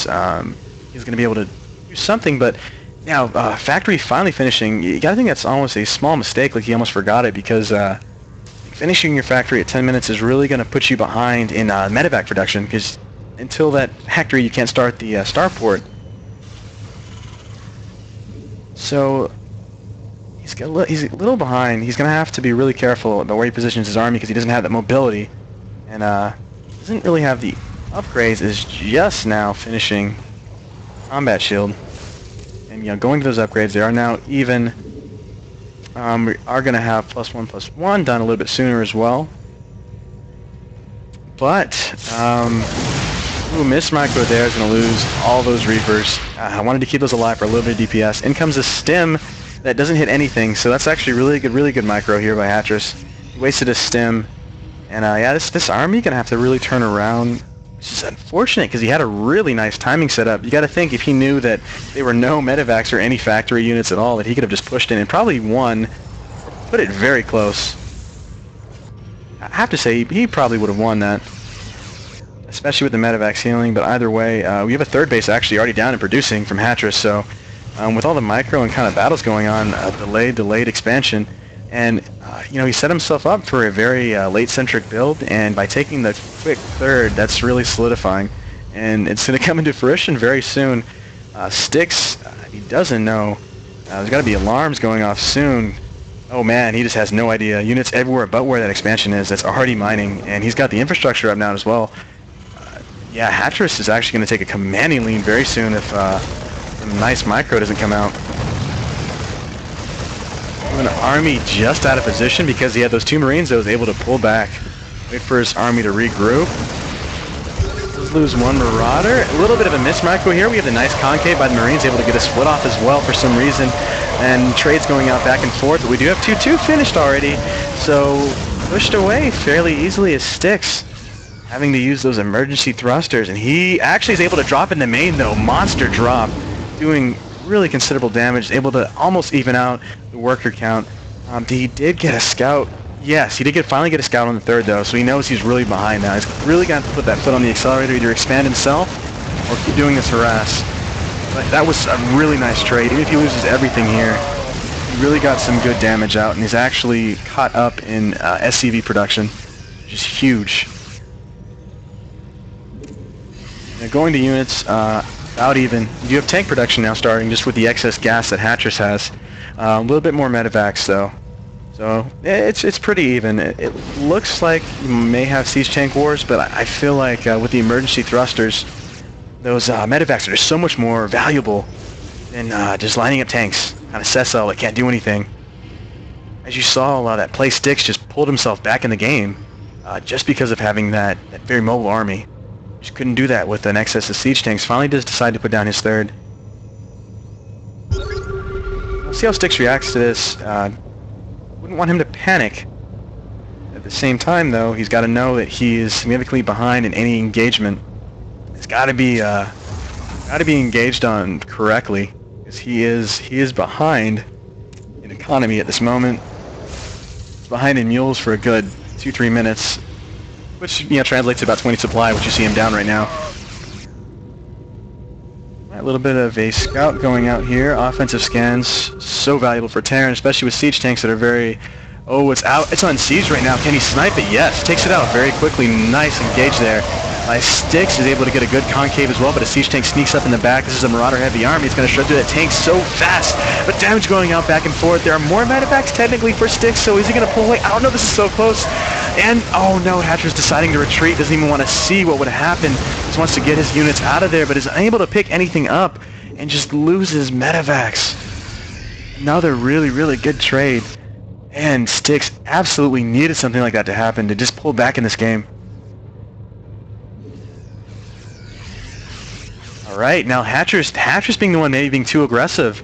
units, he's going to be able to do something. But now, Factory finally finishing, you got to think that's almost a small mistake, like he almost forgot it, because finishing your factory at 10 minutes is really going to put you behind in medevac production, because until that factory you can't start the starport. So he's a little behind. He's going to have to be really careful about where he positions his army, because he doesn't have that mobility, and doesn't really have the upgrades. Is just now finishing combat shield, and going to those upgrades, they are now even. We are going to have +1/+1 done a little bit sooner as well. But Miss Micro there is going to lose all those Reapers. I wanted to keep those alive for a little bit of DPS. In comes a Stim that doesn't hit anything, so that's actually really good micro here by Hattress. He wasted a Stim, and yeah, this army going to have to really turn around. Which is unfortunate, because he had a really nice timing setup. You got to think, if he knew that there were no medevacs or any factory units at all, that he could have just pushed in and probably won, or put it very close. I have to say, he probably would have won that, especially with the medevacs healing. But either way, we have a third base actually already down and producing from Hattress. So with all the micro and kind of battles going on, delayed expansion, and he set himself up for a very late-centric build, and by taking the quick third, that's really solidifying, and it's going to come into fruition very soon. Styx, he doesn't know. There's got to be alarms going off soon. Oh man, he just has no idea. Units everywhere but where that expansion is, that's already mining, and he's got the infrastructure up now as well. Yeah, Hattress is actually going to take a commanding lead very soon if some nice micro doesn't come out. An army just out of position because he had those 2 Marines that was able to pull back, wait for his army to regroup. Let's lose 1 Marauder. A little bit of a miss micro here. We have the nice concave by the Marines, able to get a split off as well for some reason, and trades going out back and forth. But we do have 2-2 finished already, so pushed away fairly easily as Styx, having to use those emergency thrusters, and he actually is able to drop in the main though. Monster drop, doing really considerable damage, able to almost even out the worker count. He did get a scout. Yes, he did finally get a scout on the third though, so he knows he's really behind now. He's really got to put that foot on the accelerator, either expand himself or keep doing this harass. But that was a really nice trade. Even if he loses everything here, he really got some good damage out, and he's actually caught up in SCV production, which is huge. Now going to units, about even. You do have tank production now starting, just with the excess gas that Hattress has. A little bit more medevacs though, so it's pretty even. It looks like you may have siege tank wars, but I feel like with the emergency thrusters, those medevacs are just so much more valuable than just lining up tanks. Kind of Cecil that can't do anything. As you saw, that play Styx just pulled himself back in the game just because of having that very mobile army. Just couldn't do that with an excess of siege tanks. Finally does decide to put down his third. We'll see how Styx reacts to this. Wouldn't want him to panic. At the same time though, he's got to know that he is significantly behind in any engagement. It's got to be engaged on correctly, because he is behind in economy at this moment. He's behind in mules for a good 2-3 minutes. Which, translates to about 20 supply, which you see him down right now. A little bit of a scout going out here. Offensive scans, so valuable for Terran, especially with siege tanks that are very... Oh, it's out. It's on siege right now. Can he snipe it? Yes. Takes it out very quickly. Nice engage there. Styx is able to get a good concave as well, but a siege tank sneaks up in the back. This is a Marauder heavy army. It's going to shred through that tank so fast. But damage going out back and forth. There are more medevacs technically for Styx, so is he going to pull away? I don't know. This is so close. And, oh no, Hatcher's deciding to retreat. Doesn't even want to see what would happen. Just wants to get his units out of there, but is unable to pick anything up and just loses medevacs. Another really good trade. And Styx absolutely needed something like that to happen to just pull back in this game. Alright, now Hattress being the one maybe being too aggressive.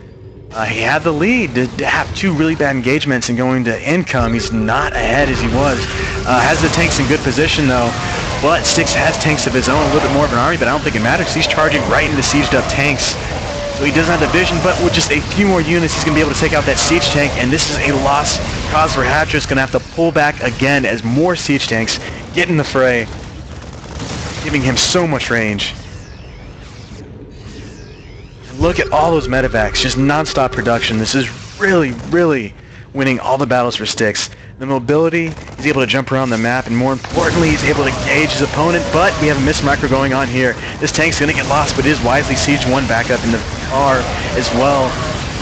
He had the lead to have 2 really bad engagements and going to income. He's not ahead as he was. Has the tanks in good position though, but Styx has tanks of his own, a little bit more of an army, but I don't think it matters. He's charging right into sieged up tanks. So he doesn't have the vision, but with just a few more units, he's going to be able to take out that siege tank, and this is a lost cause for Hattress. Going to have to pull back again as more siege tanks get in the fray, giving him so much range. And look at all those medevacs, just non-stop production. This is really, really winning all the battles for Styx. The mobility, he's able to jump around the map, and more importantly, he's able to gauge his opponent, but we have a missed micro going on here. This tank's going to get lost, but it is wisely sieged one back up in the car as well.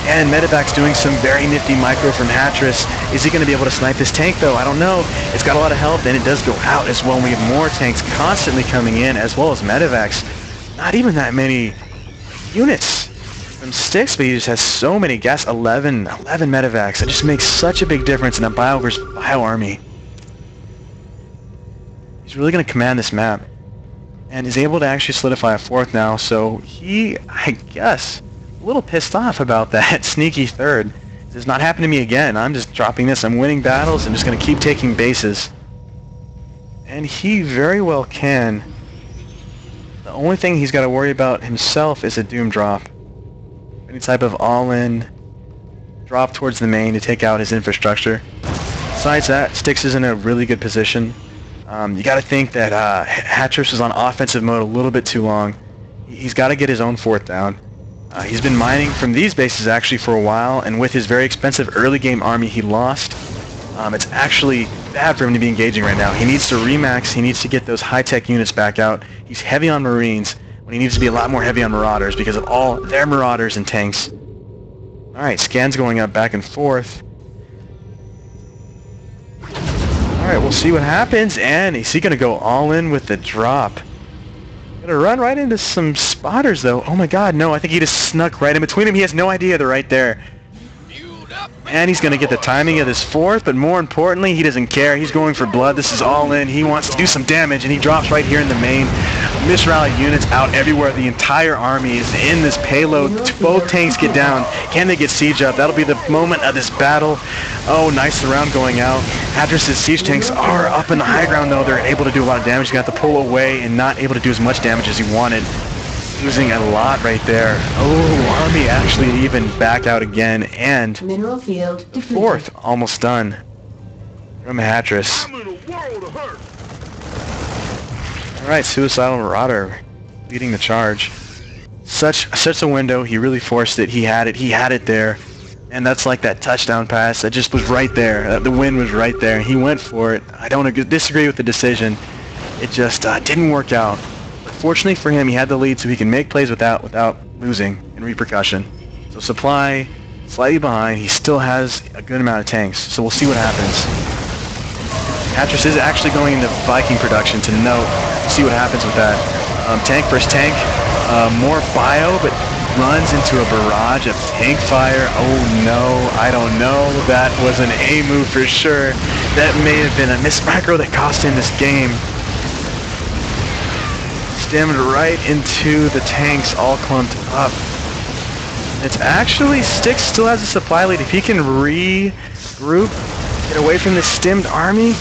And Medevac's doing some very nifty micro from Hattress. Is he going to be able to snipe this tank, though? I don't know. It's got a lot of health, and it does go out as well. We have more tanks constantly coming in, as well as Medevacs. Not even that many units from Styx, but he just has so many gas. 11 Medevacs. It just makes such a big difference in a bio versus bio army. He's really going to command this map, and is able to actually solidify a fourth now, so he, I guess, a little pissed off about that sneaky third. This does not happen to me again. I'm just dropping this. I'm winning battles. I'm just going to keep taking bases. And he very well can. The only thing he's got to worry about himself is a Doom drop. Any type of all-in drop towards the main to take out his infrastructure. Besides that, Styx is in a really good position. You got to think that Hattress was on offensive mode a little bit too long. He's got to get his own fourth down. He's been mining from these bases actually for a while, and with his very expensive early game army he lost, it's actually bad for him to be engaging right now. He needs to remax, he needs to get those high-tech units back out. He's heavy on Marines, when he needs to be a lot more heavy on Marauders because of all their Marauders and tanks. Alright, scans going up back and forth. Alright, we'll see what happens, and is he going to go all in with the drop? Gonna run right into some spotters though. Oh my god, no, I think he just snuck right in between them. He has no idea they're right there. And he's gonna get the timing of this fourth, but more importantly, he doesn't care. He's going for blood. This is all in. He wants to do some damage, and he drops right here in the main. Misrally units out everywhere. The entire army is in this payload. Both tanks get down. Can they get siege up? That'll be the moment of this battle. Oh, nice round going out. Hattress's siege tanks are up in the high ground, though. They're able to do a lot of damage. He got to pull away and not able to do as much damage as he wanted. Losing a lot right there. Oh, army actually even back out again, and Mineral field defeated. Fourth almost done from Hattress. Alright, Suicidal Marauder leading the charge. Such a window. He really forced it. He had it there. And that's like that touchdown pass that just was right there. The win was right there. He went for it. I don't disagree with the decision. It just didn't work out. Fortunately for him, he had the lead, so he can make plays without losing in repercussion. So supply, slightly behind. He still has a good amount of tanks, so we'll see what happens. Hattress is actually going into Viking production to note. See what happens with that. Tank versus tank. More bio, but runs into a barrage of tank fire. Oh no, I don't know. That was an A move for sure. That may have been a miss micro that cost him this game. Stemmed right into the tanks, all clumped up. It's actually, Styx still has a supply lead. If he can regroup, get away from this stemmed army,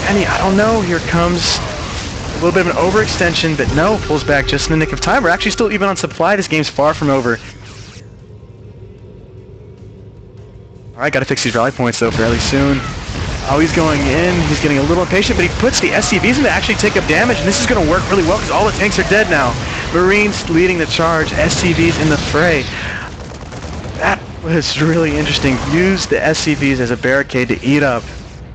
and I don't know, here comes a little bit of an overextension, but no, pulls back just in the nick of time. We're actually still even on supply. This game's far from over. Alright, gotta fix these rally points though fairly soon. Oh, he's going in. He's getting a little impatient, but he puts the SCVs in to actually take up damage, and this is going to work really well because all the tanks are dead now. Marines leading the charge, SCVs in the fray. That was really interesting. Used the SCVs as a barricade to eat up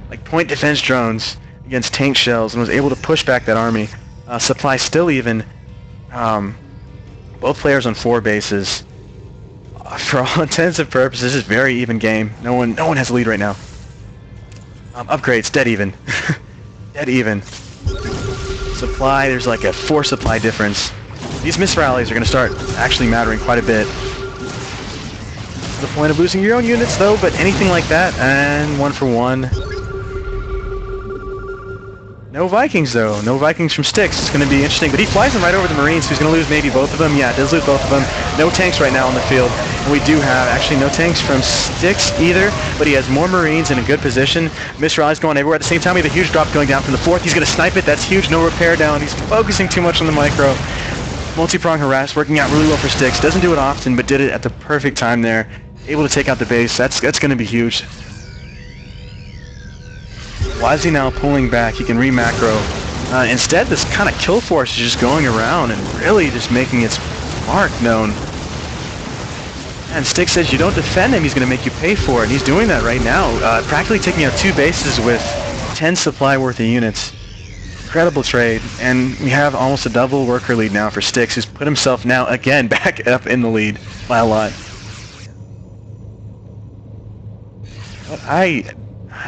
like point defense drones against tank shells, and was able to push back that army. Supply still even. Both players on 4 bases. For all intents and purposes, this is very even game. No one has a lead right now. Upgrades, dead even. Dead even. Supply, there's like a 4 supply difference. These misrallies are going to start actually mattering quite a bit. To the point of losing your own units though, but anything like that, and 1 for 1. No Vikings though, no Vikings from Styx. It's going to be interesting, but he flies them right over the Marines, so he's going to lose maybe both of them. Yeah, does lose both of them. No tanks right now on the field. And we do have actually no tanks from Styx either, but he has more Marines in a good position. Misrally's going everywhere. At the same time, we have a huge drop going down from the 4th. He's going to snipe it. That's huge. No repair down. He's focusing too much on the micro. Multi-prong harass working out really well for Styx. Doesn't do it often, but did it at the perfect time there. Able to take out the base. That's going to be huge. Why is he now pulling back? He can re-macro. Instead, this kind of kill force is just going around and really just making its mark known. And Styx says you don't defend him, he's going to make you pay for it. And he's doing that right now, practically taking out 2 bases with 10 supply worth of units. Incredible trade, and we have almost a double worker lead now for Styx, who's put himself now again back up in the lead by a lot. But I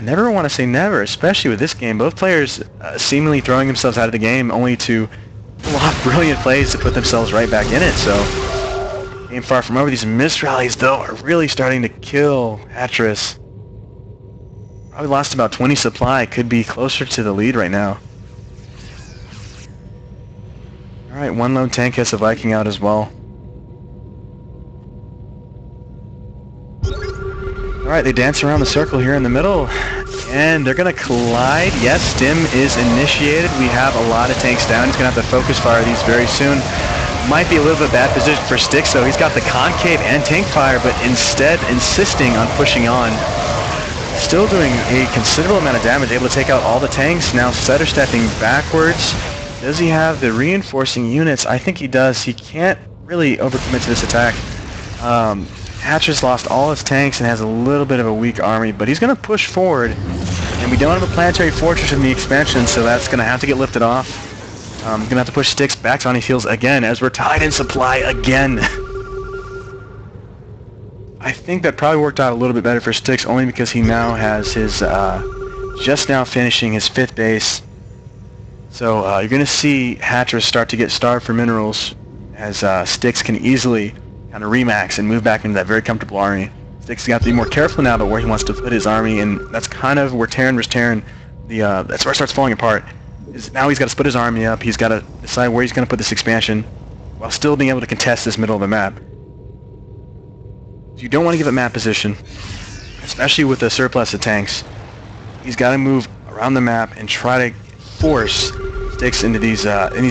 never want to say never, especially with this game. Both players seemingly throwing themselves out of the game only to pull off brilliant plays to put themselves right back in it. So, game far from over. These missed rallies, though, are really starting to kill Hattress. Probably lost about 20 supply, could be closer to the lead right now. Alright, 1 lone tank has a Viking out as well. Alright, they dance around the circle here in the middle, and they're going to collide. Yes, Stim is initiated. We have a lot of tanks down. He's going to have to focus fire these very soon. Might be a little bit bad position for Styx, though. He's got the concave and tank fire, but instead insisting on pushing on. Still doing a considerable amount of damage, able to take out all the tanks. Now Setter stepping backwards. Does he have the reinforcing units? I think he does. He can't really overcommit to this attack. Hattress lost all his tanks and has a little bit of a weak army, but he's going to push forward. And we don't have a planetary fortress in the expansion, so that's going to have to get lifted off. Going to have to push Styx back on his heels again, as we're tied in supply again. I think that probably worked out a little bit better for Styx, only because he now has his, just now finishing his 5th base. So you're going to see Hattress start to get starved for minerals, as Styx can easily kind of remax and move back into that very comfortable army. Styx has got to be more careful now about where he wants to put his army, and that's kind of where Terran vs. Terran, that's where it starts falling apart. Is now he's got to split his army up, he's got to decide where he's going to put this expansion, while still being able to contest this middle of the map. You don't want to give up map position, especially with a surplus of tanks. He's got to move around the map and try to force Styx into these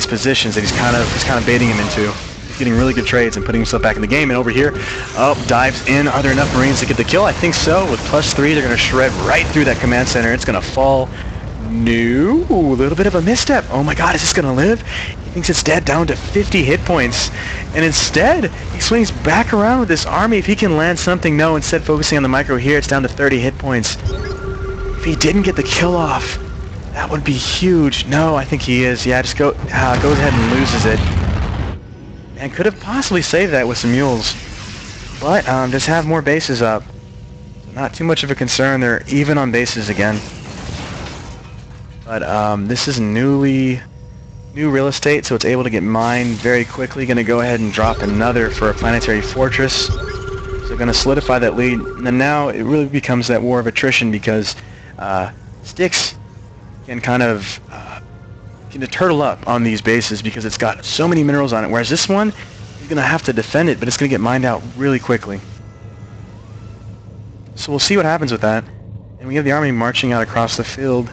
positions that he's kind of baiting him into. He's getting really good trades and putting himself back in the game. And over here, dives in. Are there enough Marines to get the kill? I think so. With +3, they're going to shred right through that command center. It's going to fall. No, a little bit of a misstep. Oh my God, is this going to live? He thinks it's dead, down to 50 hit points. And instead, he swings back around with this army. If he can land something, no. Instead, focusing on the micro here, it's down to 30 hit points. If he didn't get the kill off, that would be huge. No, I think he is. Yeah, just goes ahead and loses it. And could have possibly saved that with some mules. But just have more bases up. Not too much of a concern. They're even on bases again. But this is new real estate, so it's able to get mined very quickly. Going to go ahead and drop another for a planetary fortress. So going to solidify that lead. And then now it really becomes that war of attrition, because Styx can kind of can turtle up on these bases because it's got so many minerals on it. Whereas this one, he's going to have to defend it, but it's going to get mined out really quickly. So we'll see what happens with that. And we have the army marching out across the field.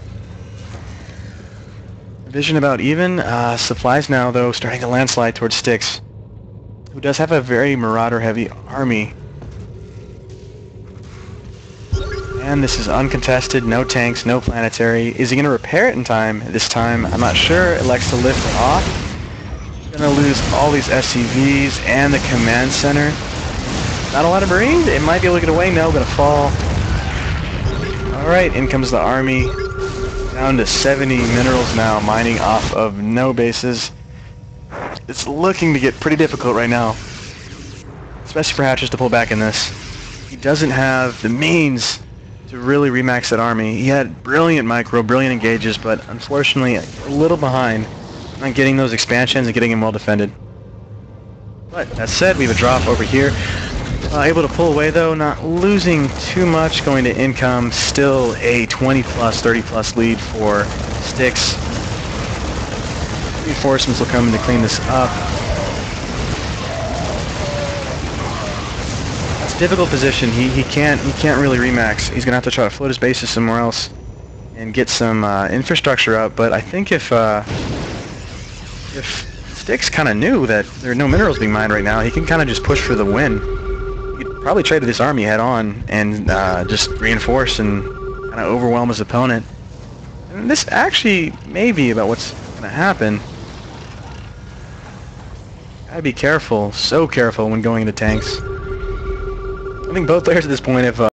Division about even. Supplies now, though, starting to landslide towards Styx, who does have a very marauder-heavy army. And this is uncontested, no tanks, no planetary. Is he going to repair it in time this time? I'm not sure. Elects to lift it off. Going to lose all these SCVs and the command center. Not a lot of Marines. It might be able to get away. No, going to fall. Alright, in comes the army. Down to 70 minerals now, mining off of no bases. It's looking to get pretty difficult right now, especially for Hattress to pull back in this. He doesn't have the means to really remax that army. He had brilliant micro, brilliant engages, but unfortunately a little behind on getting those expansions and getting him well defended. But that said, we have a drop over here. Able to pull away though, not losing too much, going to income, still a 20+, 30+ lead for Styx. Reinforcements will come in to clean this up. It's a difficult position. He can't really remax. He's gonna have to try to float his bases somewhere else and get some infrastructure up. But I think if Styx kind of knew that there are no minerals being mined right now, he can kind of just push for the win. He'd probably traded this army head on and just reinforce and kind of overwhelm his opponent. And this actually may be about what's going to happen. Gotta be careful, so careful when going into tanks. think both players at this point have